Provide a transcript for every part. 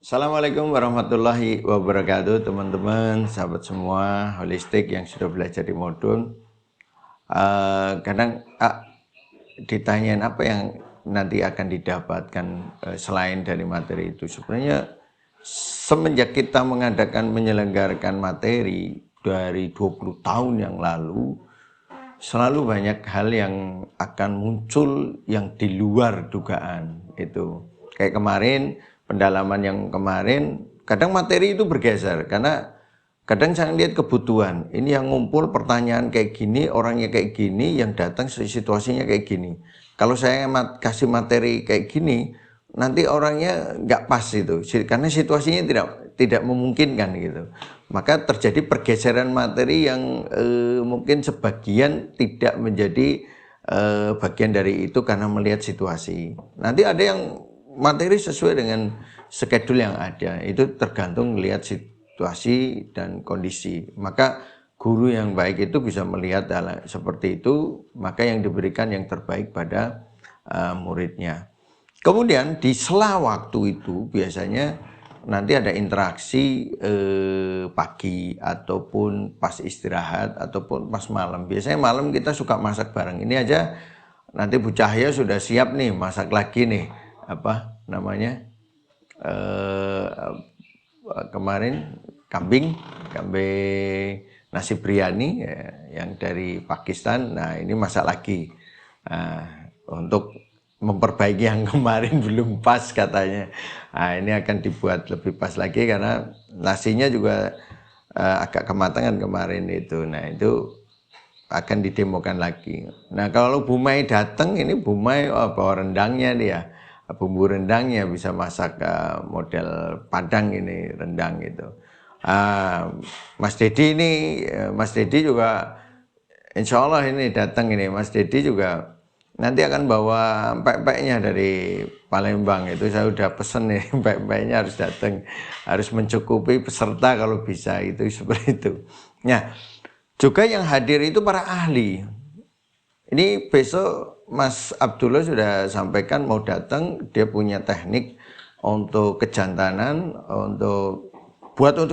Assalamualaikum warahmatullahi wabarakatuh, teman-teman, sahabat semua holistik yang sudah belajar di Modun. Kadang ditanyain apa yang nanti akan didapatkan selain dari materi itu. Sebenarnya semenjak kita menyelenggarakan materi dari 20 tahun yang lalu, selalu banyak hal yang akan muncul yang di luar dugaan itu. Kayak kemarin, pendalaman yang kemarin, kadang materi itu bergeser karena kadang saya lihat kebutuhan. Ini yang ngumpul pertanyaan kayak gini, orangnya kayak gini, yang datang situasinya kayak gini. Kalau saya kasih materi kayak gini, nanti orangnya nggak pas itu, karena situasinya tidak memungkinkan gitu. Maka terjadi pergeseran materi yang mungkin sebagian tidak menjadi bagian dari itu karena melihat situasi. Nanti ada yang materi sesuai dengan schedule yang ada, itu tergantung melihat situasi dan kondisi. Maka guru yang baik itu bisa melihat hal seperti itu, maka yang diberikan yang terbaik pada muridnya. Kemudian di sela waktu itu biasanya nanti ada interaksi pagi ataupun pas istirahat ataupun pas malam. Biasanya malam kita suka masak bareng. Ini aja nanti Bu Cahya sudah siap nih masak lagi nih, apa namanya, kemarin kambing nasi biryani ya, yang dari Pakistan. Nah ini masak lagi untuk memperbaiki yang kemarin belum pas katanya. Nah ini akan dibuat lebih pas lagi karena nasinya juga agak kematangan kemarin itu. Nah itu akan didemokan lagi. Nah kalau Bu Mai datang, ini Bu Mai bawa rendangnya dia, bumbu rendangnya, bisa masak model Padang ini rendang gitu. Mas Dedi ini, Mas Dedi juga insya Allah ini datang ini. Mas Dedi juga nanti akan bawa empek-empeknya dari Palembang. Itu saya udah pesen nih, empek-empeknya harus datang, harus mencukupi peserta kalau bisa, itu seperti itu. Nah juga yang hadir itu para ahli. Ini besok Mas Abdullah sudah sampaikan mau datang, dia punya teknik untuk kejantanan, untuk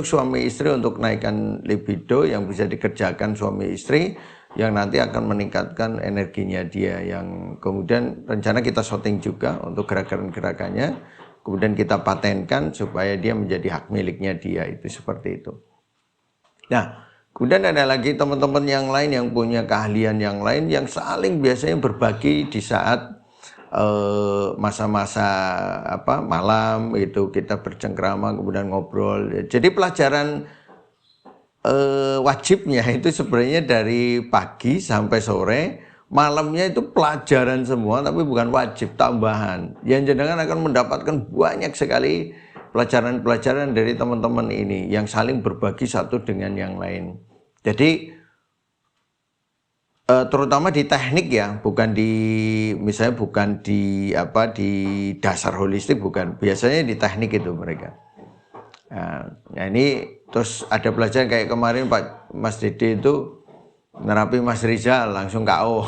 suami istri, untuk naikkan libido yang bisa dikerjakan suami istri, yang nanti akan meningkatkan energinya dia, yang kemudian rencana kita shooting juga untuk gerakan-gerakannya, kemudian kita patenkan supaya dia menjadi hak miliknya dia, itu seperti itu. Nah, kemudian ada lagi teman-teman yang lain yang punya keahlian yang lain yang saling biasanya berbagi di saat masa-masa malam itu kita bercengkrama kemudian ngobrol. Jadi pelajaran wajibnya itu sebenarnya dari pagi sampai sore, malamnya itu pelajaran semua tapi bukan wajib, tambahan. Yang jenengan akan mendapatkan banyak sekali pelajaran-pelajaran dari teman-teman ini yang saling berbagi satu dengan yang lain. Jadi terutama di teknik ya, bukan di misalnya bukan di di dasar holistik, bukan. Biasanya di teknik itu mereka. Nah ini terus ada pelajaran kayak kemarin Pak Mas Dede itu nerapi Mas Rizal langsung KO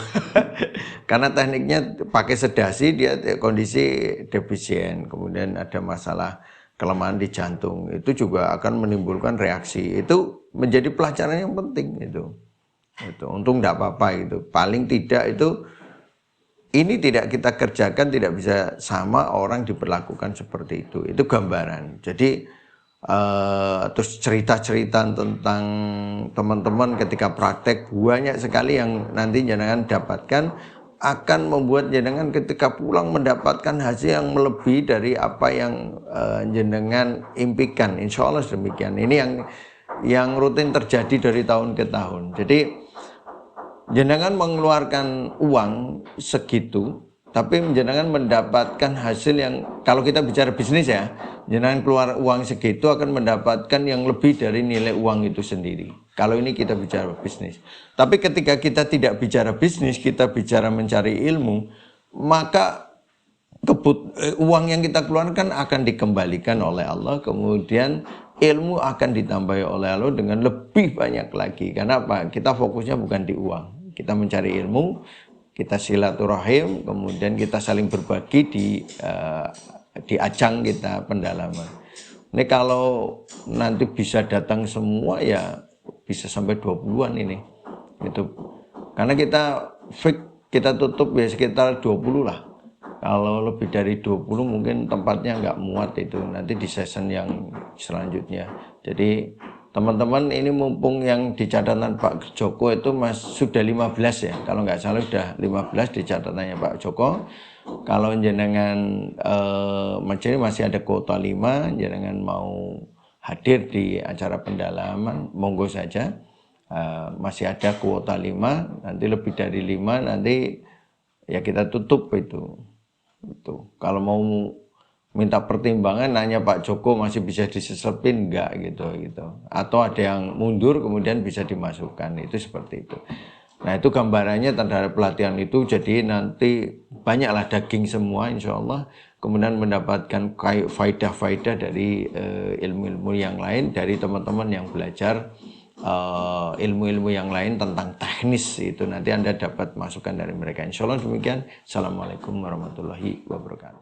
karena tekniknya pakai sedasi, dia kondisi defisien, kemudian ada masalah kelemahan di jantung, itu juga akan menimbulkan reaksi. Itu menjadi pelajaran yang penting itu untung tidak apa-apa gitu. Paling tidak itu ini tidak kita kerjakan tidak bisa sama orang diperlakukan seperti itu gambaran. Jadi terus cerita-cerita tentang teman-teman ketika praktek banyak sekali yang nanti jenengan dapatkan, akan membuat jenengan ketika pulang mendapatkan hasil yang melebihi dari apa yang jenengan impikan. Insya Allah demikian. Ini yang rutin terjadi dari tahun ke tahun. Jadi jenengan mengeluarkan uang segitu, tapi jenengan mendapatkan hasil yang, kalau kita bicara bisnis ya, jenengan keluar uang segitu akan mendapatkan yang lebih dari nilai uang itu sendiri. Kalau ini kita bicara bisnis. Tapi ketika kita tidak bicara bisnis, kita bicara mencari ilmu, maka uang yang kita keluarkan akan dikembalikan oleh Allah, kemudian ilmu akan ditambahi oleh Allah dengan lebih banyak lagi. Karena apa? Kita fokusnya bukan di uang. Kita mencari ilmu, kita silaturahim, kemudian kita saling berbagi di ajang kita pendalaman. Ini kalau nanti bisa datang semua ya bisa sampai 20-an ini. Itu. Karena kita kita tutup ya sekitar 20 lah. Kalau lebih dari 20 mungkin tempatnya nggak muat itu nanti di season yang selanjutnya. Jadi teman-teman ini mumpung yang di catatan Pak Joko itu sudah 15 ya. Kalau nggak salah sudah 15 di catatannya Pak Joko. Kalau jenengan masih ada kuota 5, jenengan mau hadir di acara pendalaman, monggo saja. Masih ada kuota 5, nanti lebih dari 5 nanti ya kita tutup itu. Kalau mau minta pertimbangan nanya Pak Joko masih bisa disesepin enggak gitu. Atau ada yang mundur kemudian bisa dimasukkan, itu seperti itu. Nah itu gambarannya terhadap pelatihan itu, jadi nanti banyaklah daging semua insya Allah, kemudian mendapatkan faidah-faidah dari ilmu-ilmu yang lain, dari teman-teman yang belajar ilmu-ilmu yang lain tentang teknis itu, nanti Anda dapat masukan dari mereka. Insya Allah demikian. Assalamualaikum warahmatullahi wabarakatuh.